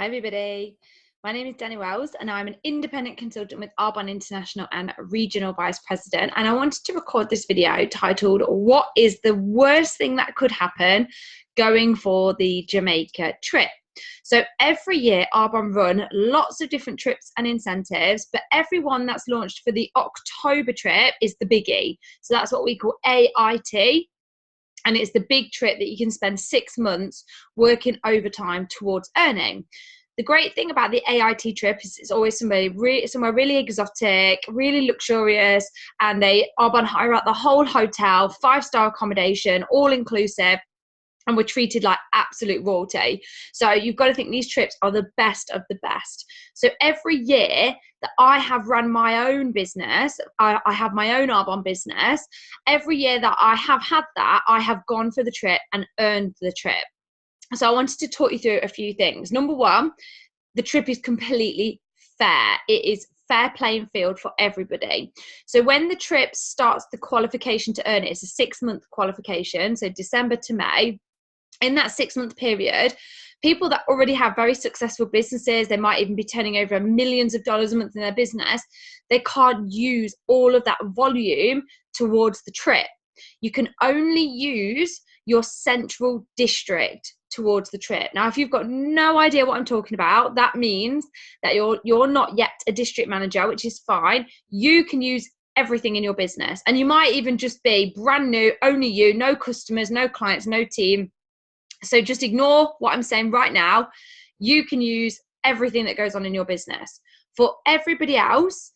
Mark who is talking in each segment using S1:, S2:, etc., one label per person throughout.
S1: Hi everybody, my name is Danny Wells and I'm an independent consultant with Arbonne International and Regional Vice President, and I wanted to record this video titled "What is the worst thing that could happen going for the Jamaica trip?" So every year Arbonne run lots of different trips and incentives, but every one that's launched for the October trip is the biggie. So that's what we call AIT. And it's the big trip that you can spend 6 months working overtime towards earning. The great thing about the AIT trip is it's always somewhere really exotic, really luxurious, and Arbonne hire out the whole hotel, 5-star accommodation, all inclusive, and we're treated like absolute royalty. So you've got to think these trips are the best of the best. So every year that I have run my own business, I have my own Arbonne business, every year that I have had that, I have gone for the trip and earned the trip. So I wanted to talk you through a few things. Number one, the trip is completely fair. It is fair playing field for everybody. So when the trip starts, the qualification to earn it is a 6-month qualification, so December to May. In that 6-month period, people that already have very successful businesses, they might even be turning over millions of dollars a month in their business, they can't use all of that volume towards the trip. You can only use your central district towards the trip. Now, if you've got no idea what I'm talking about, that means that you're not yet a district manager, which is fine. You can use everything in your business, and you might even just be brand new, only you, no customers, no clients, no team. So just ignore what I'm saying right now. You can use everything that goes on in your business. For everybody else,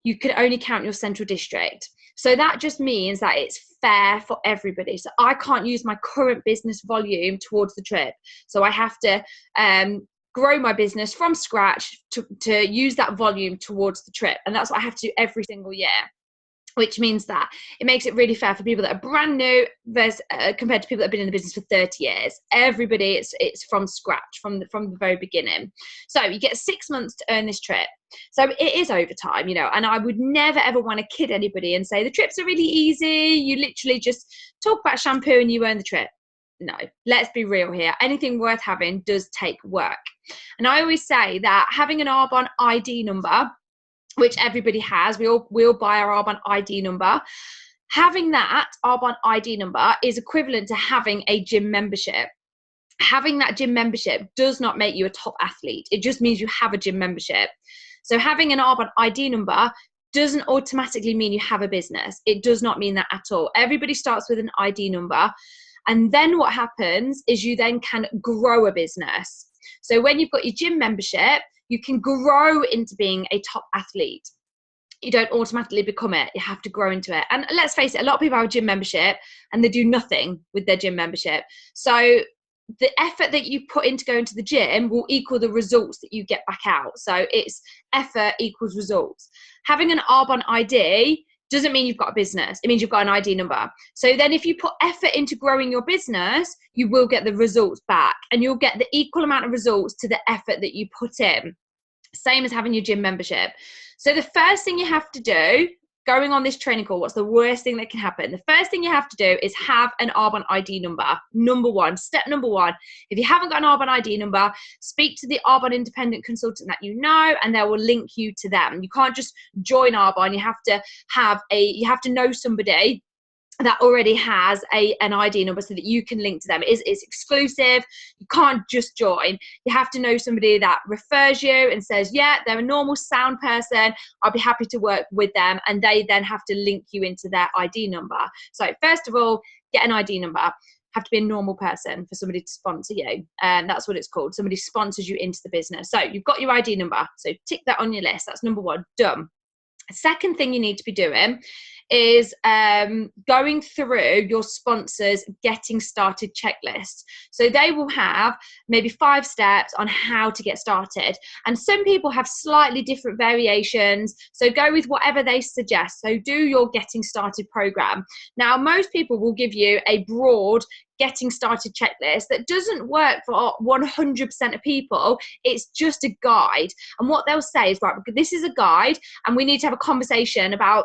S1: you can only count your central district. So that just means that it's fair for everybody. So I can't use my current business volume towards the trip. So I have to grow my business from scratch to use that volume towards the trip. And that's what I have to do every single year, which means that it makes it really fair for people that are brand new versus, compared to people that have been in the business for 30 years. Everybody, it's from scratch, from the very beginning. So you get 6 months to earn this trip. So it is overtime, and I would never ever want to kid anybody and say the trips are really easy. You literally just talk about shampoo and you earn the trip. No, let's be real here. Anything worth having does take work. And I always say that having an Arbonne ID number, which everybody has, we all buy our Arbonne ID number. Having that Arbonne ID number is equivalent to having a gym membership. Having that gym membership does not make you a top athlete. It just means you have a gym membership. So having an Arbonne ID number doesn't automatically mean you have a business. It does not mean that at all. Everybody starts with an ID number. And then what happens is you then can grow a business. So when you've got your gym membership, you can grow into being a top athlete. You don't automatically become it. You have to grow into it. And let's face it, a lot of people have a gym membership and they do nothing with their gym membership. So the effort that you put into going to the gym will equal the results that you get back out. So it's effort equals results. Having an Arbonne ID doesn't mean you've got a business. It means you've got an ID number. So then if you put effort into growing your business, you will get the results back, and you'll get the equal amount of results to the effort that you put in. Same as having your gym membership. So the first thing you have to do, going on this training call, what's the worst thing that can happen? The first thing you have to do is have an Arbonne ID number. Number one, step number one. If you haven't got an Arbonne ID number, speak to the Arbonne independent consultant that you know, and they will link you to them. You can't just join Arbonne. You have to know somebody that already has an ID number so that you can link to them. It's exclusive. You can't just join. You have to know somebody that refers you and says, yeah, they're a normal sound person, I'll be happy to work with them, and they then have to link you into their ID number. So first of all, get an ID number. Have to be a normal person for somebody to sponsor you, and that's what it's called. Somebody sponsors you into the business. So you've got your ID number, so tick that on your list. That's number one, done. Second thing you need to be doing is going through your sponsors' getting started checklist. So they will have maybe 5 steps on how to get started. And some people have slightly different variations. So go with whatever they suggest. So do your getting started program. Now, most people will give you a broad getting started checklist that doesn't work for 100% of people. It's just a guide. And what they'll say is, right, this is a guide, and we need to have a conversation about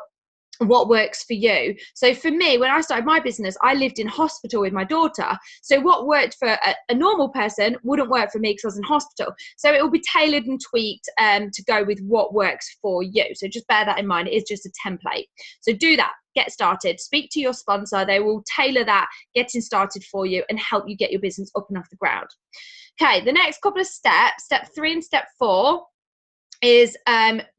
S1: what works for you. So for me, when I started my business, I lived in hospital with my daughter. So what worked for a normal person wouldn't work for me because I was in hospital. So it will be tailored and tweaked to go with what works for you. So just bear that in mind. It is just a template. So do that. Get started. Speak to your sponsor. They will tailor that getting started for you and help you get your business up and off the ground. Okay, the next couple of steps, step 3 and step 4, is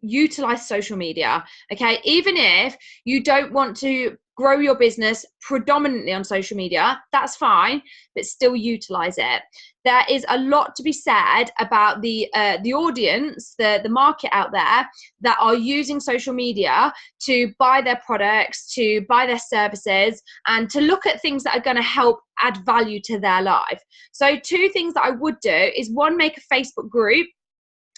S1: utilize social media. Okay, even if you don't want to grow your business predominantly on social media, that's fine, but still utilize it. There is a lot to be said about the audience, the market out there that are using social media to buy their products, to buy their services, and to look at things that are going to help add value to their life. So 2 things that I would do is, 1, make a Facebook group.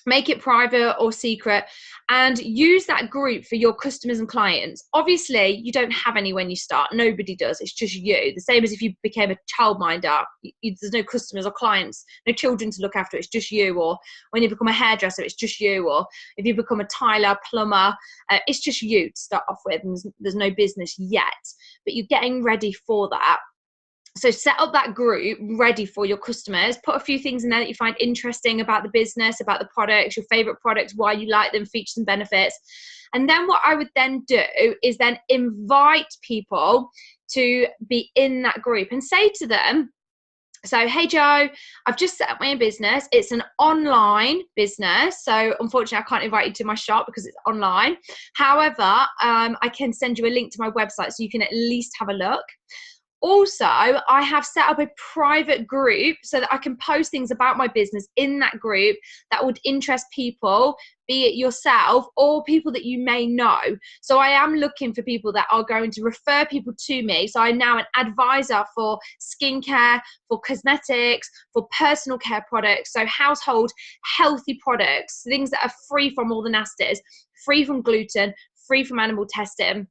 S1: Make it private or secret, and use that group for your customers and clients. Obviously, you don't have any when you start. Nobody does. It's just you. The same as if you became a childminder. There's no customers or clients, no children to look after. It's just you. Or when you become a hairdresser, it's just you. Or if you become a tiler, plumber, it's just you to start off with. And there's no business yet, but you're getting ready for that. So set up that group ready for your customers. Put a few things in there that you find interesting about the business, about the products, your favorite products, why you like them, features and benefits. And then what I would then do is then invite people to be in that group and say to them, so, hey, Joe, I've just set up my own business. It's an online business. So unfortunately, I can't invite you to my shop because it's online. However, I can send you a link to my website so you can at least have a look. Also, I have set up a private group so that I can post things about my business in that group that would interest people, be it yourself or people that you may know. So I am looking for people that are going to refer people to me. So I'm now an advisor for skincare, for cosmetics, for personal care products. So household healthy products, things that are free from all the nasties, free from gluten, free from animal testing.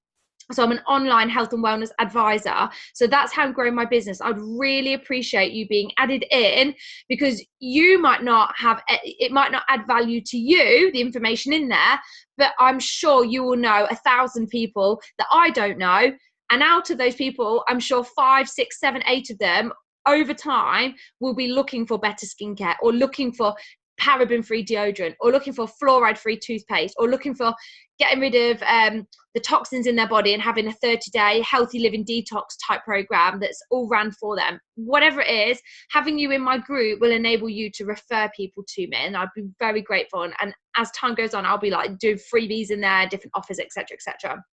S1: So I'm an online health and wellness advisor. So that's how I'm growing my business. I'd really appreciate you being added in, because you might not have, it might not add value to you, the information in there, but I'm sure you will know 1,000 people that I don't know. And out of those people, I'm sure 5, 6, 7, 8 of them over time will be looking for better skincare, or looking for paraben-free deodorant, or looking for fluoride-free toothpaste, or looking for getting rid of the toxins in their body and having a 30-day healthy living detox type program that's all ran for them. Whatever it is, having you in my group will enable you to refer people to me, and I'd be very grateful. And as time goes on, I'll be like doing freebies in there, different offers, etc., etc.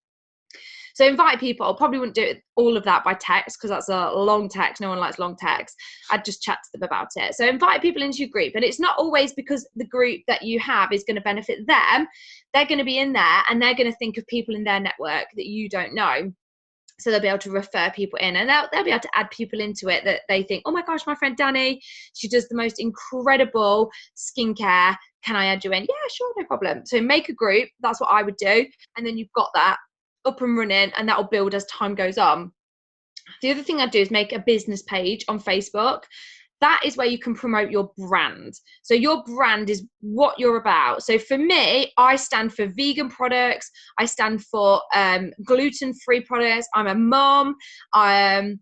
S1: So invite people. I probably wouldn't do all of that by text because that's a long text. No one likes long text. I'd just chat to them about it. So invite people into your group. And it's not always because the group that you have is going to benefit them. They're going to be in there and they're going to think of people in their network that you don't know. So they'll be able to refer people in, and they'll be able to add people into it that they think, oh my gosh, my friend Danny, she does the most incredible skincare. Can I add you in? Yeah, sure, no problem. So make a group. That's what I would do. And then you've got that up and running, and that will build as time goes on. The other thing I do is make a business page on Facebook. That is where you can promote your brand. So your brand is what you're about. So for me, I stand for vegan products. I stand for gluten-free products. I'm a mom. I'm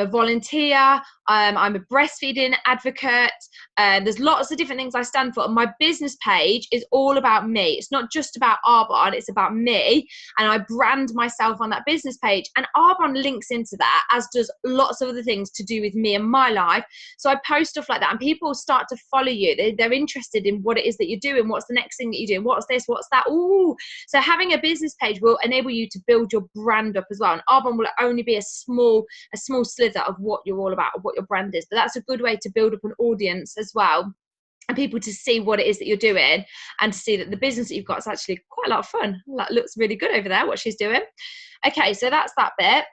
S1: a volunteer. I'm a breastfeeding advocate. There's lots of different things I stand for. And my business page is all about me. It's not just about Arbonne, it's about me. And I brand myself on that business page. And Arbonne links into that, as does lots of other things to do with me and my life. So I post stuff like that, and people start to follow you. They're interested in what it is that you're doing. What's the next thing that you're doing? What's this? What's that? Ooh. So having a business page will enable you to build your brand up as well. And Arbonne will only be a small slither of what you're all about, of what your brand is. But that's a good way to build up an audience as well, and people to see what it is that you're doing, and to see that the business that you've got is actually quite a lot of fun. That looks really good over there, what she's doing. Okay, so that's that bit.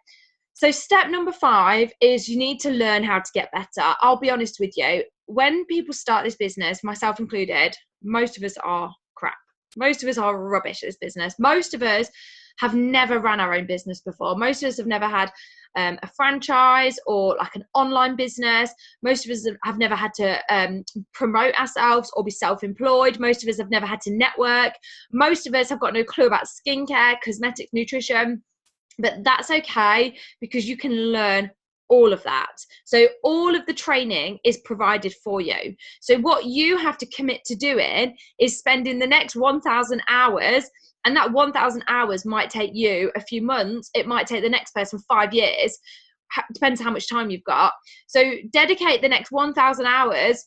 S1: So step number 5 is you need to learn how to get better. I'll be honest with you, when people start this business, myself included, most of us are crap. Most of us are rubbish at this business. Most of us have never run our own business before. Most of us have never had a franchise or like an online business. Most of us have never had to promote ourselves or be self-employed. Most of us have never had to network. Most of us have got no clue about skincare, cosmetics, nutrition. But that's okay, because you can learn all of that. So all of the training is provided for you. So what you have to commit to doing is spending the next 1,000 hours. And that 1,000 hours might take you a few months. It might take the next person 5 years. Depends how much time you've got. So dedicate the next 1,000 hours,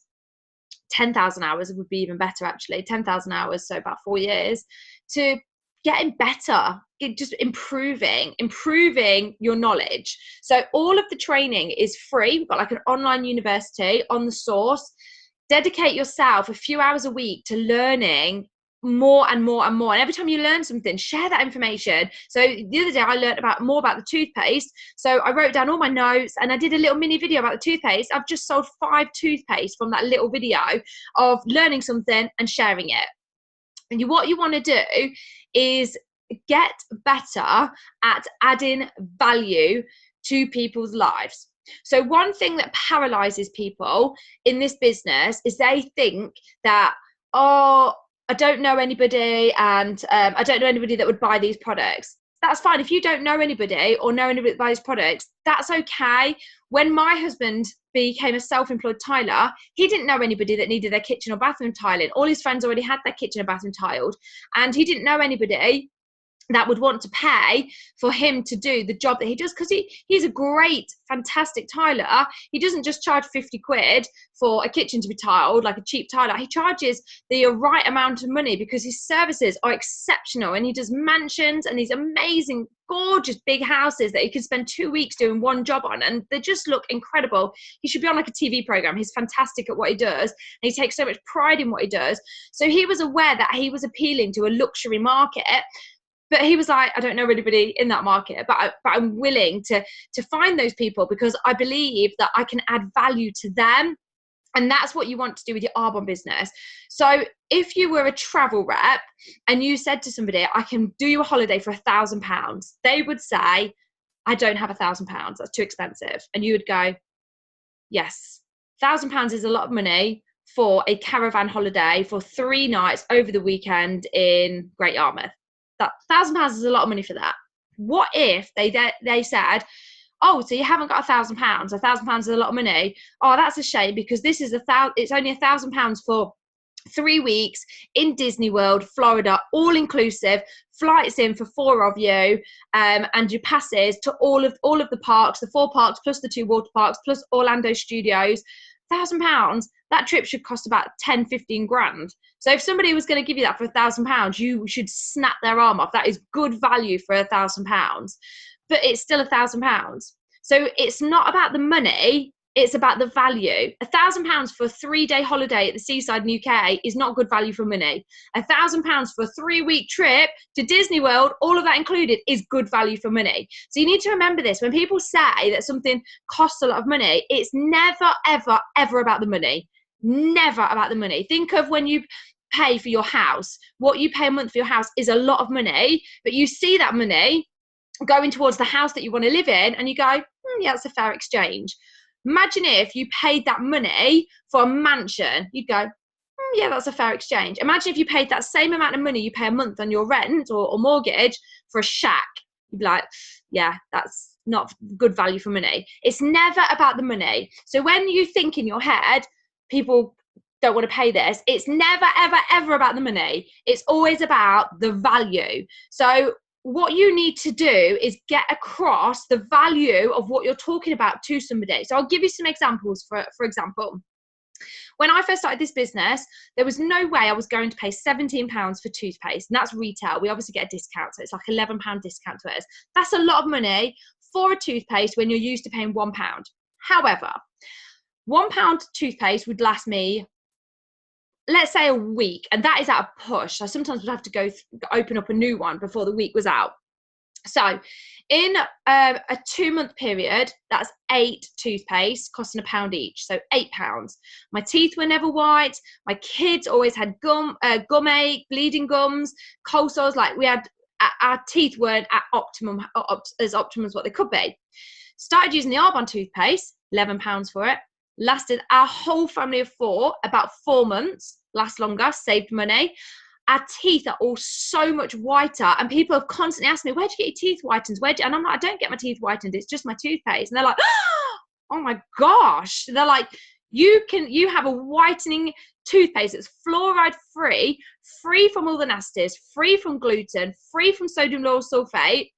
S1: 10,000 hours would be even better actually, 10,000 hours, so about 4 years, to getting better, just improving your knowledge. So all of the training is free. We've got like an online university on the source. Dedicate yourself a few hours a week to learning more and more and more. And every time you learn something, share that information. So the other day I learned more about the toothpaste. So I wrote down all my notes and I did a little mini video about the toothpaste. I've just sold 5 toothpaste from that little video of learning something and sharing it. And what you want to do is get better at adding value to people's lives. So one thing that paralyzes people in this business is they think that, oh, I don't know anybody, and I don't know anybody that would buy these products. That's fine. If you don't know anybody or know anybody that buys products, that's okay. When my husband became a self-employed tiler, he didn't know anybody that needed their kitchen or bathroom tiling. All his friends already had their kitchen and bathroom tiled, and he didn't know anybody that would want to pay for him to do the job that he does, because he's a great, fantastic tiler. He doesn't just charge 50 quid for a kitchen to be tiled like a cheap tiler. He charges the right amount of money because his services are exceptional, and he does mansions and these amazing, gorgeous big houses that he can spend 2 weeks doing one job on, and they just look incredible. He should be on like a TV program. He's fantastic at what he does, and he takes so much pride in what he does. So he was aware that he was appealing to a luxury market. But he was like, I don't know anybody in that market, but I'm willing to find those people because I believe that I can add value to them. And that's what you want to do with your Arbonne business. So if you were a travel rep and you said to somebody, I can do you a holiday for £1,000, they would say, I don't have £1,000. That's too expensive. And you would go, yes, £1,000 is a lot of money for a caravan holiday for 3 nights over the weekend in Great Yarmouth. That £1,000 is a lot of money for that. What if they said, oh, so you haven't got £1,000? £1,000 is a lot of money. Oh, that's a shame, because this is it's only £1,000 for 3 weeks in Disney World, Florida, all inclusive, flights in for 4 of you, and your passes to all of the parks, the 4 parks plus the 2 water parks plus Orlando Studios. £1,000, that trip should cost about 10-15 grand. So if somebody was going to give you that for £1,000, you should snap their arm off. That is good value for £1,000, but it's still £1,000. So it's not about the money, it's about the value. £1,000 for a 3-day holiday at the seaside in UK is not good value for money. £1,000 for a 3-week trip to Disney World, all of that included, is good value for money. So you need to remember this. When people say that something costs a lot of money, it's never, ever, ever about the money. Never about the money. Think of when you pay for your house. What you pay a month for your house is a lot of money, but you see that money going towards the house that you want to live in, and you go, yeah, that's a fair exchange. Imagine if you paid that money for a mansion. You'd go, yeah, that's a fair exchange. Imagine if you paid that same amount of money you pay a month on your rent or mortgage for a shack. You'd be like, yeah, that's not good value for money. It's never about the money. So when you think in your head, people don't want to pay this, it's never, ever, ever about the money. It's always about the value. So what you need to do is get across the value of what you're talking about to somebody. So I'll give you some examples. For example, when I first started this business, there was no way I was going to pay £17 for toothpaste, and that's retail. We obviously get a discount, so it's like £11 discount to us. That's a lot of money for a toothpaste when you're used to paying £1. However, £1 toothpaste would last me, let's say, a week, and that is at a push. I sometimes would have to go open up a new one before the week was out. So in a 2-month period, that's 8 toothpaste costing £1 each, so £8. My teeth were never white. My kids always had gum ache, bleeding gums, cold sores. Like, we had our teeth weren't at optimum, as optimum as what they could be. Started using the Arbonne toothpaste, £11 for it. Lasted our whole family of 4 about 4 months. Last longer, saved money. Our teeth are all so much whiter, and people have constantly asked me, where'd you get your teeth whitened? And I'm like, I don't get my teeth whitened, it's just my toothpaste. And they're like, oh my gosh. They're like, you have a whitening toothpaste that's fluoride free, free from all the nasties, free from gluten, free from sodium lauryl sulfate,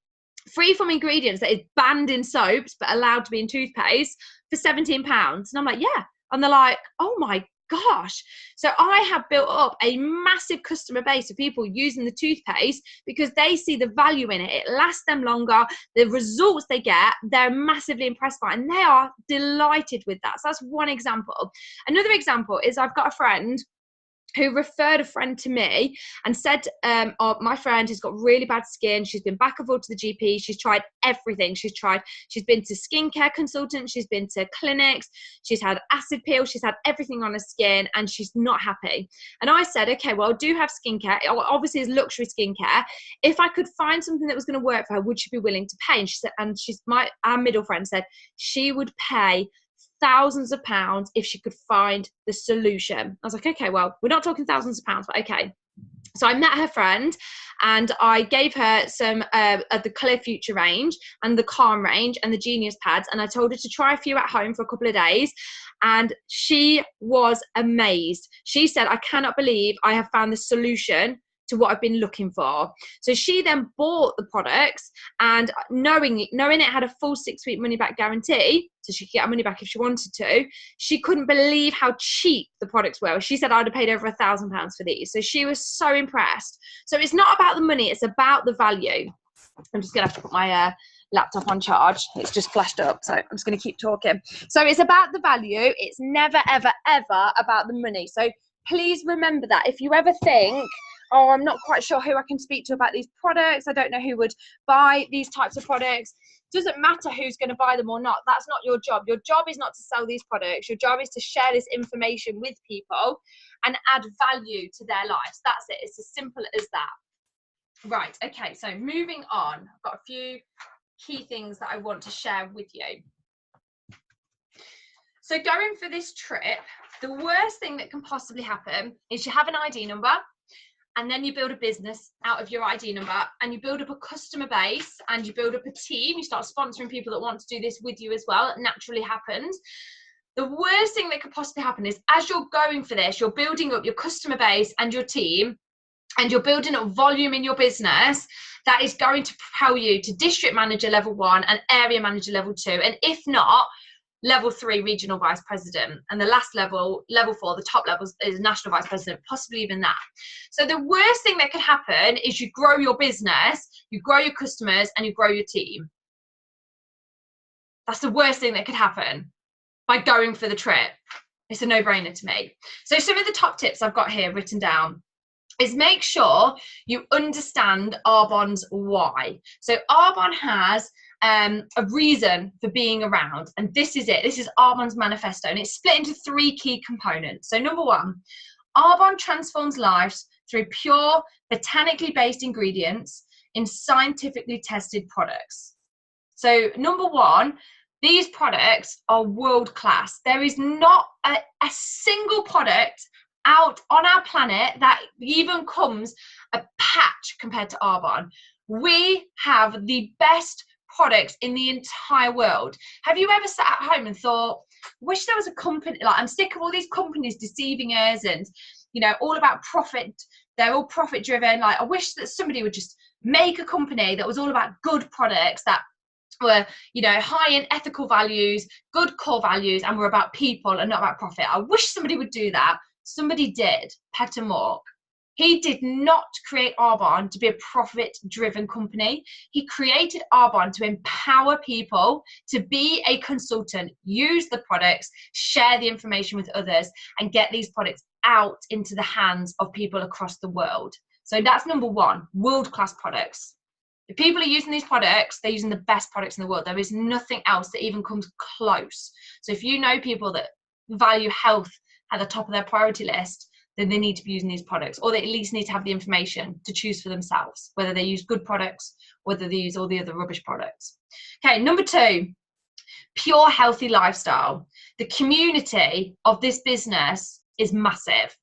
S1: free from ingredients that is banned in soaps but allowed to be in toothpaste for £17. And I'm like, yeah. And they're like, oh my gosh. So I have built up a massive customer base of people using the toothpaste because they see the value in it. It lasts them longer. The results they get, they're massively impressed by, and they are delighted with that. So that's one example. Another example is I've got a friend who referred a friend to me and said, oh, my friend has got really bad skin. She's been back and forth to the GP. She's tried everything. She's been to skincare consultants. She's been to clinics. She's had acid peel. She's had everything on her skin and she's not happy. And I said, okay, well, I do have skincare. Obviously, it's luxury skincare. If I could find something that was going to work for her, would she be willing to pay? And she said, our middle friend said she would pay thousands of pounds if she could find the solution. I was like, okay, well, we're not talking thousands of pounds, but okay. So I met her friend and I gave her some of the Clear Future range and the Calm range and the Genius pads, and I told her to try a few at home for a couple of days, and she was amazed. She said, I cannot believe I have found the solution to what I've been looking for. So she then bought the products, and knowing it had a full 6-week money back guarantee, so she could get her money back if she wanted to, she couldn't believe how cheap the products were. She said, I'd have paid over £1,000 for these. So she was so impressed. So it's not about the money, it's about the value. I'm just gonna have to put my laptop on charge. It's just flashed up, so I'm just going to keep talking. So it's about the value. It's never, ever, ever about the money. So please remember that. If you ever think, oh, I'm not quite sure who I can speak to about these products, I don't know who would buy these types of products, doesn't matter who's going to buy them or not. That's not your job. Your job is not to sell these products. Your job is to share this information with people and add value to their lives. That's it. It's as simple as that. Right, okay, so moving on. I've got a few key things that I want to share with you. So going for this trip, the worst thing that can possibly happen is you have an ID number, and then you build a business out of your ID number, and you build up a customer base, and you build up a team. You start sponsoring people that want to do this with you as well. It naturally happens. The worst thing that could possibly happen is, as you're going for this, you're building up your customer base and your team, and you're building up volume in your business that is going to propel you to district manager level 1 and area manager level 2. And if not, level 3 regional vice president, and the last level 4, the top level, is national vice president, possibly even that. So the worst thing that could happen is you grow your business, you grow your customers, and you grow your team. That's the worst thing that could happen by going for the trip. It's a no-brainer to me. So some of the top tips I've got here written down is make sure you understand Arbonne's why. So Arbonne has a reason for being around, and this is it. This is Arbonne's manifesto, and it's split into 3 key components. So number 1, Arbonne transforms lives through pure, botanically based ingredients in scientifically tested products. So number 1, these products are world class. There is not a single product out on our planet that even comes a patch compared to Arbonne. We have the best products in the entire world. Have you ever sat at home and thought, wish there was a company, like, I'm sick of all these companies deceiving us and, you know, all about profit. They're all profit driven. Like, I wish that somebody would just make a company that was all about good products that were, you know, high in ethical values, good core values, and were about people and not about profit. I wish somebody would do that. Somebody did. Peter Mork. He did not create Arbonne to be a profit-driven company. He created Arbonne to empower people to be a consultant, use the products, share the information with others, and get these products out into the hands of people across the world. So that's number 1, world-class products. If people are using these products, they're using the best products in the world. There is nothing else that even comes close. So if you know people that value health at the top of their priority list, then they need to be using these products, or they at least need to have the information to choose for themselves, whether they use good products, whether they use all the other rubbish products. Okay, number 2, pure healthy lifestyle. The community of this business is massive.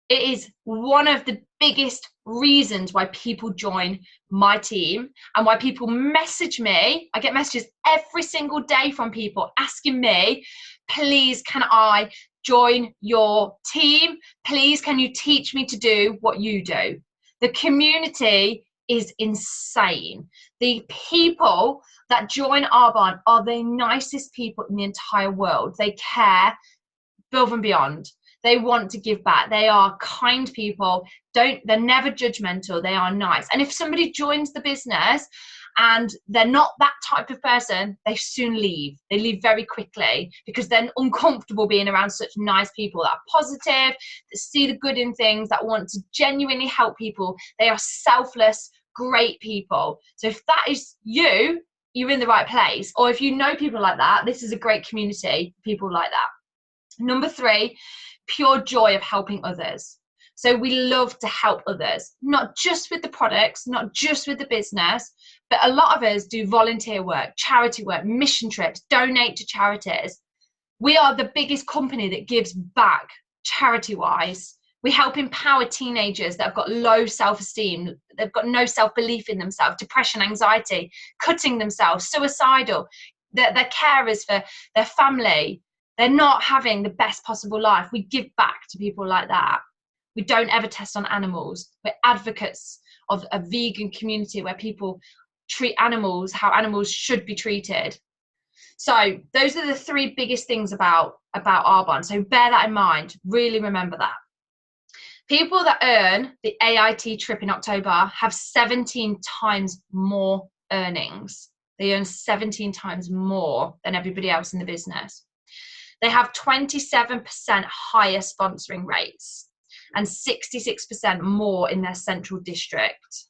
S1: It is one of the biggest reasons why people join my team and why people message me. I get messages every single day from people asking me, please, can I join your team? Please, can you teach me to do what you do? The community is insane. The people that join Arbonne are the nicest people in the entire world. They care above and beyond. They want to give back. They are kind people. They're never judgmental. They are nice. And if somebody joins the business and they're not that type of person, they soon leave. They leave very quickly because they're uncomfortable being around such nice people that are positive, that see the good in things, that want to genuinely help people. They are selfless, great people. So if that is you, you're in the right place. Or if you know people like that, this is a great community, people like that. Number 3, pure joy of helping others. So we love to help others, not just with the products, not just with the business, but a lot of us do volunteer work, charity work, mission trips, donate to charities. We are the biggest company that gives back charity-wise. We help empower teenagers that have got low self-esteem, they've got no self-belief in themselves, depression, anxiety, cutting themselves, suicidal. They're carers for their family. They're not having the best possible life. We give back to people like that. We don't ever test on animals. We're advocates of a vegan community where people treat animals how animals should be treated. So those are the 3 biggest things about Arbonne. So bear that in mind. Really remember that. People that earn the AIT trip in October have 17 times more earnings. They earn 17 times more than everybody else in the business. They have 27% higher sponsoring rates and 66% more in their central district.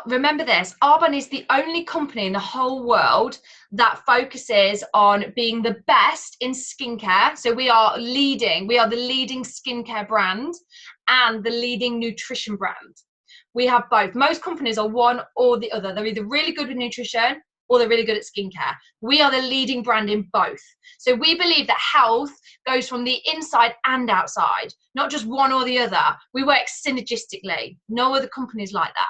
S1: Remember this, Arbonne is the only company in the whole world that focuses on being the best in skincare. So we are the leading skincare brand and the leading nutrition brand. We have both. Most companies are one or the other. They're either really good with nutrition or they're really good at skincare. We are the leading brand in both. So we believe that health goes from the inside and outside, not just one or the other. We work synergistically. No other companies like that.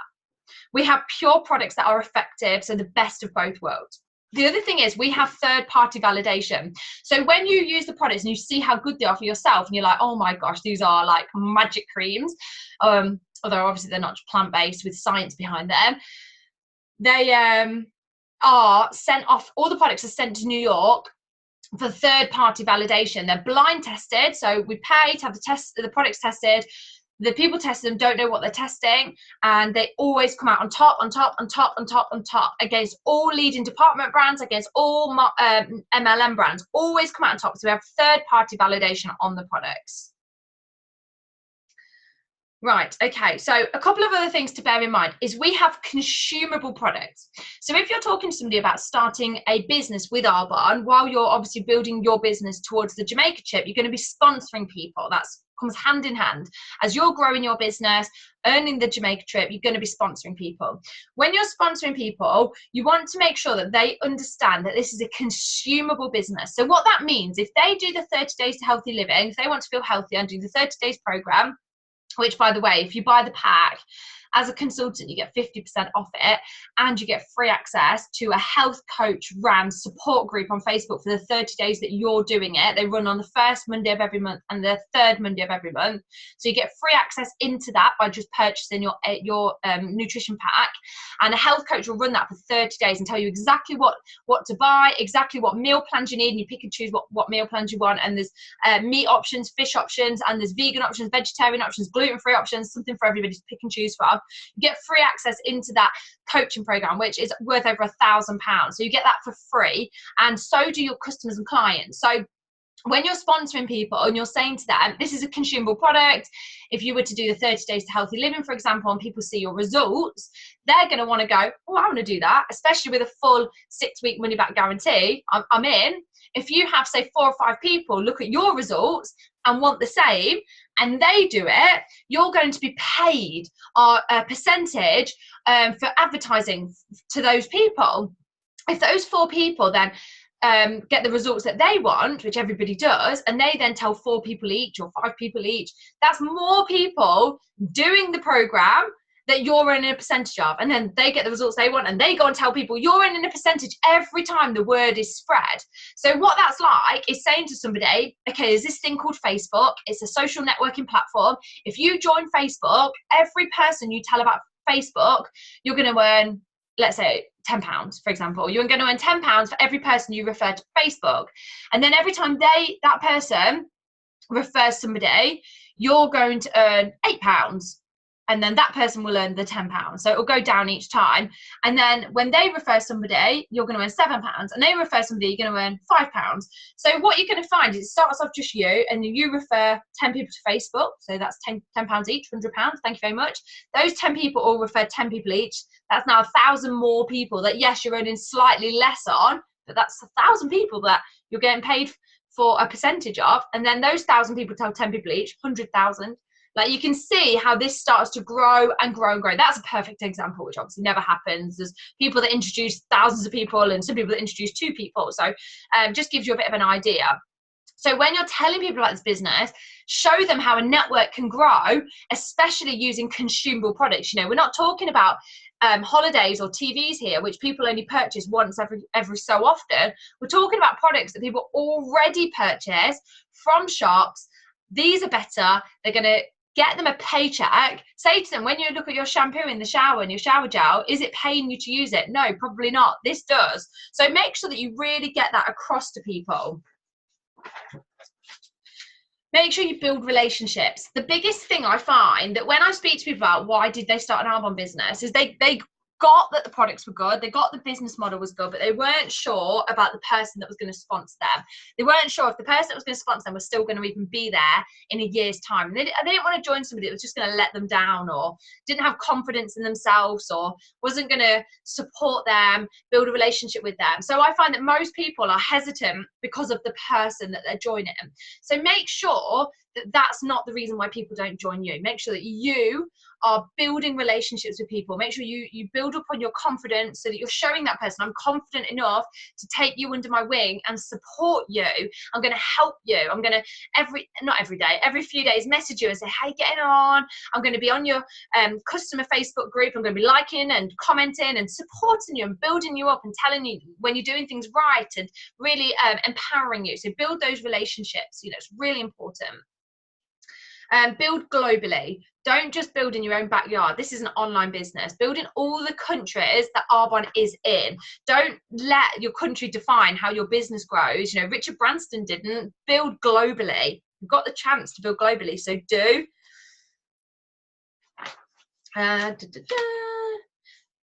S1: We have pure products that are effective, so the best of both worlds. The other thing is we have third-party validation. So when you use the products and you see how good they are for yourself and you're like, oh my gosh, these are like magic creams, although obviously they're not plant-based with science behind them, they are sent off, all the products are sent to New York for third-party validation. They're blind tested, so we pay to have the products tested. The people testing them don't know what they're testing, and they always come out on top against all leading department brands, against all MLM brands, always come out on top. So we have third-party validation on the products. Right, okay, so a couple of other things to bear in mind is we have consumable products. So if you're talking to somebody about starting a business with Arbonne, while you're obviously building your business towards the Jamaica trip, you're going to be sponsoring people. That comes hand in hand. As you're growing your business, earning the Jamaica trip, you're going to be sponsoring people. When you're sponsoring people, you want to make sure that they understand that this is a consumable business. So what that means, if they do the 30 days to healthy living, if they want to feel healthier and do the 30 days program, which, by the way, if you buy the pack, as a consultant, you get 50% off it, and you get free access to a health coach run support group on Facebook for the 30 days that you're doing it. They run on the first Monday of every month and the third Monday of every month. So you get free access into that by just purchasing your nutrition pack. And a health coach will run that for 30 days and tell you exactly what to buy, exactly what meal plans you need, and you pick and choose what meal plans you want. And there's meat options, fish options, and there's vegan options, vegetarian options, gluten-free options, something for everybody to pick and choose from. You get free access into that coaching program, which is worth over £1,000. So you get that for free, and so do your customers and clients. So when you're sponsoring people and you're saying to them, this is a consumable product, if you were to do the 30 days to healthy living, for example, and people see your results, they're going to want to go, oh, I want to do that, especially with a full 6-week money back guarantee. I'm in. if you have, say, 4 or 5 people look at your results and want the same, and they do it, you're going to be paid a percentage for advertising to those people. If those 4 people then get the results that they want, which everybody does, and they then tell 4 people each or 5 people each, that's more people doing the program that you're earning a percentage of, and then they get the results they want, and they go and tell people you're earning a percentage every time the word is spread. So what that's like is saying to somebody, okay, there's this thing called Facebook. It's a social networking platform. If you join Facebook, every person you tell about Facebook, you're going to earn, let's say, £10, for example. You're going to earn £10 for every person you refer to Facebook. And then every time that person refers somebody, you're going to earn £8. And then that person will earn the £10. So it will go down each time. And then when they refer somebody, you're going to earn £7. And they refer somebody, you're going to earn £5. So what you're going to find is it starts off just you, and you refer 10 people to Facebook. So that's £10 each, £100. Thank you very much. Those 10 people all refer 10 people each. That's now 1,000 more people that, yes, you're earning slightly less on, but that's 1,000 people that you're getting paid for a percentage of. And then those 1,000 people tell 10 people each, 100,000. Like, you can see how this starts to grow and grow and grow. That's a perfect example, which obviously never happens. There's people that introduce thousands of people and some people that introduce 2 people. So just gives you a bit of an idea. So when you're telling people about this business, show them how a network can grow, especially using consumable products. You know, we're not talking about holidays or TVs here, which people only purchase once every so often. We're talking about products that people already purchase from shops. These are better. They're going to get them a paycheck. Say to them, when you look at your shampoo in the shower and your shower gel, is it paying you to use it? No, probably not. This does. So make sure that you really get that across to people. Make sure you build relationships. The biggest thing I find that when I speak to people about why did they start an Arbonne business is they got that the products were good, they got the business model was good, but they weren't sure about the person that was going to sponsor them. They weren't sure if the person that was going to sponsor them was still going to even be there in a year's time. And they didn't want to join somebody that was just going to let them down, or didn't have confidence in themselves, or wasn't going to support them, build a relationship with them. So I find that most people are hesitant because of the person that they're joining. So make sure that that's not the reason why people don't join you. Make sure that you are building relationships with people. Make sure you build up on your confidence so that you're showing that person, I'm confident enough to take you under my wing and support you. I'm going to help you. I'm going to every few days message you and say, hey, getting on. I'm going to be on your customer Facebook group. I'm going to be liking and commenting and supporting you and building you up and telling you when you're doing things right and really empowering you. So build those relationships. You know, it's really important. Build globally. Don't just build in your own backyard. This is an online business. Build in all the countries that Arbonne is in. Don't let your country define how your business grows. You know, Richard Branson didn't. Build globally. You've got the chance to build globally, so do.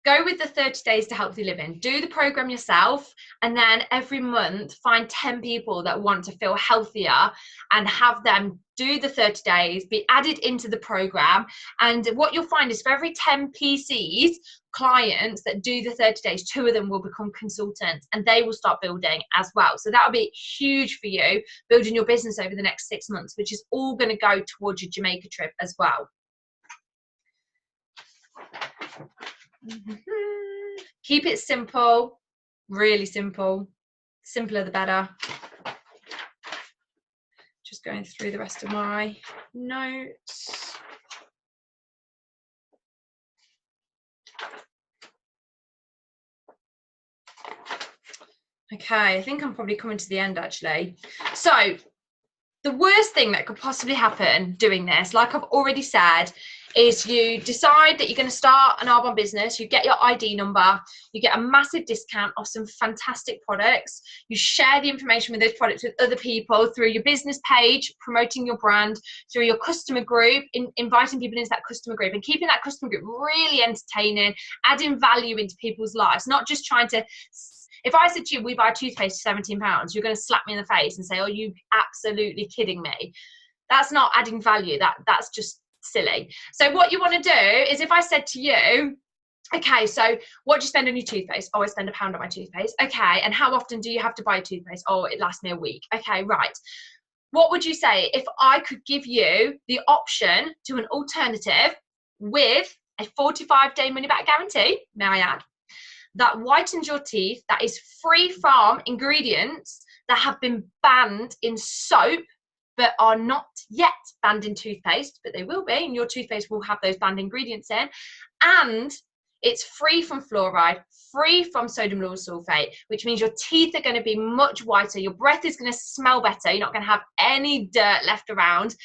S1: Go with the 30 days to healthy living. Do the program yourself, and then every month find 10 people that want to feel healthier and have them do the 30 days, be added into the program. And what you'll find is for every 10 PCs, clients that do the 30 days, 2 of them will become consultants, and they will start building as well. So that'll be huge for you, building your business over the next 6 months, which is all going to go towards your Jamaica trip as well. Keep it simple, really simple. Simpler the better. Just going through the rest of my notes. Okay, I think I'm probably coming to the end actually. So the worst thing that could possibly happen doing this, like I've already said, is you decide that you're going to start an Arbonne business, you get your ID number, you get a massive discount off some fantastic products, you share the information with those products with other people through your business page, promoting your brand, through your customer group, inviting people into that customer group and keeping that customer group really entertaining, adding value into people's lives, not just trying to... If I said to you, we buy toothpaste for £17, you're going to slap me in the face and say, oh, you absolutely kidding me. That's not adding value. That's just silly. So what you want to do is, if I said to you, Okay, so what do you spend on your toothpaste? Oh, I spend £1 on my toothpaste. Okay, and how often do you have to buy toothpaste? Oh, it lasts me a week. Okay, right. What would you say if I could give you the option to an alternative with a 45-day money-back guarantee, may I add, that whitens your teeth, that is free from ingredients that have been banned in soap but are not yet banned in toothpaste, but they will be, and your toothpaste will have those banned ingredients in, and it's free from fluoride, free from sodium lauryl sulfate, which means your teeth are going to be much whiter, your breath is going to smell better, you're not going to have any dirt left around,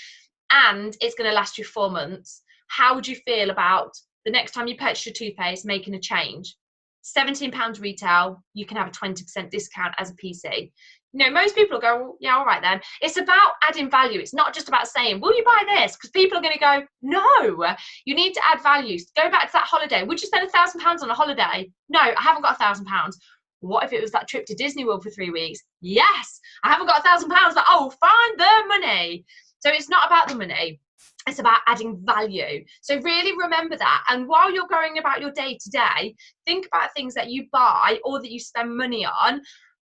S1: and it's going to last you 4 months. How would you feel about the next time you purchase your toothpaste making a change? £17 retail, you can have a 20% discount as a PC. You know, most people will go, well, yeah, all right then. It's about adding value. It's not just about saying, will you buy this? Because people are going to go, no, you need to add value. Go back to that holiday. Would you spend £1,000 on a holiday? No, I haven't got £1,000. What if it was that trip to Disney World for 3 weeks? Yes, I haven't got £1,000, but oh, find the money. So it's not about the money. It's about adding value. So really remember that. And while you're going about your day to day, think about things that you buy or that you spend money on.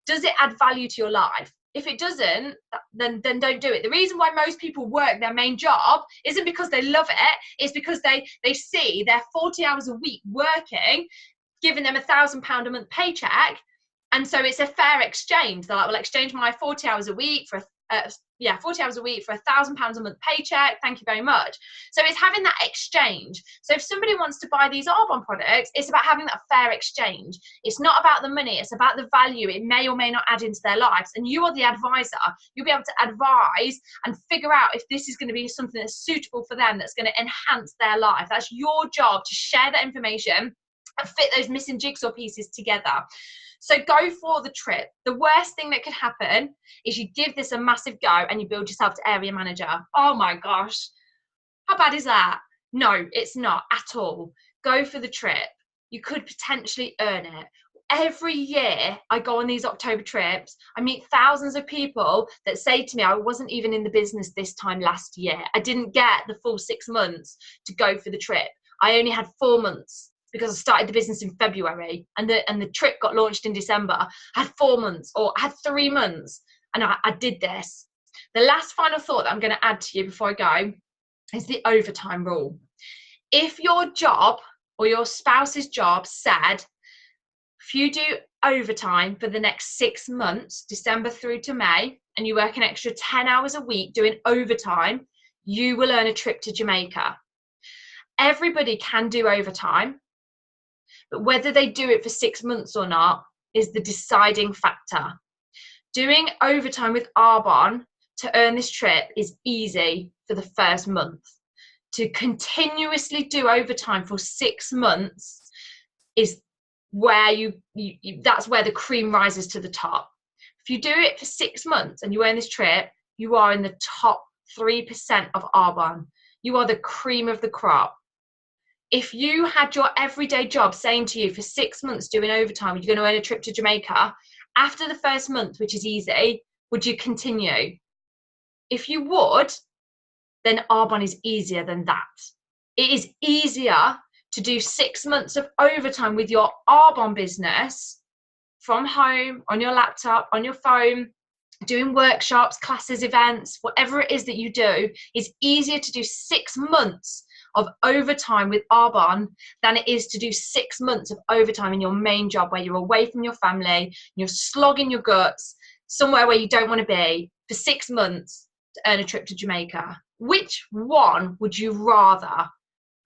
S1: Does it add value to your life? If it doesn't, then don't do it. The reason why most people work their main job isn't because they love it. It's because they see their 40 hours a week working, giving them £1,000 a month paycheck. And so it's a fair exchange. They're like, well, exchange my 40 hours a week for 40 hours a week for £1,000 a month paycheck. Thank you very much. So it's having that exchange. So if somebody wants to buy these Arbonne products, it's about having that fair exchange. It's not about the money. It's about the value it may or may not add into their lives. And you are the advisor. You'll be able to advise and figure out if this is going to be something that's suitable for them, that's going to enhance their life. That's your job, to share that information and fit those missing jigsaw pieces together. So go for the trip. The worst thing that could happen is you give this a massive go and you build yourself to area manager. Oh my gosh, how bad is that? No, it's not at all. Go for the trip. You could potentially earn it. Every year I go on these October trips, I meet thousands of people that say to me, I wasn't even in the business this time last year. I didn't get the full 6 months to go for the trip. I only had 4 months, because I started the business in February and the trip got launched in December. I had 4 months, or I had 3 months, and I did this. The last final thought that I'm going to add to you before I go is the overtime rule. If your job or your spouse's job said, if you do overtime for the next 6 months, December through to May, and you work an extra 10 hours a week doing overtime, you will earn a trip to Jamaica. Everybody can do overtime, but whether they do it for 6 months or not is the deciding factor. Doing overtime with Arbonne to earn this trip is easy for the first month. To continuously do overtime for 6 months is where that's where the cream rises to the top. If you do it for 6 months and you earn this trip, you are in the top 3% of Arbonne. You are the cream of the crop. If you had your everyday job saying to you for 6 months doing overtime, you're going to earn a trip to Jamaica, after the first month, which is easy, would you continue? If you would, then Arbonne is easier than that. It is easier to do 6 months of overtime with your Arbonne business from home, on your laptop, on your phone, doing workshops, classes, events, whatever it is that you do, is easier to do 6 months of overtime with Arbonne than it is to do 6 months of overtime in your main job, where you're away from your family, you're slogging your guts somewhere where you don't want to be for 6 months to earn a trip to Jamaica. Which one would you rather?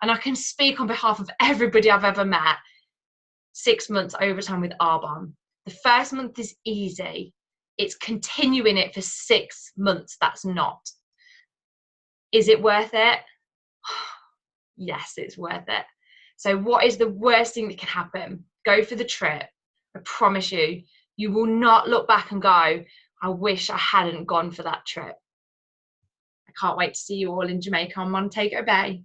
S1: And I can speak on behalf of everybody I've ever met. 6 months overtime with Arbonne. The first month is easy. It's continuing it for 6 months that's not. Is it worth it? Yes, it's worth it. So what is the worst thing that can happen? Go for the trip. I promise you, you will not look back and go, I wish I hadn't gone for that trip. I can't wait to see you all in Jamaica on Montego Bay.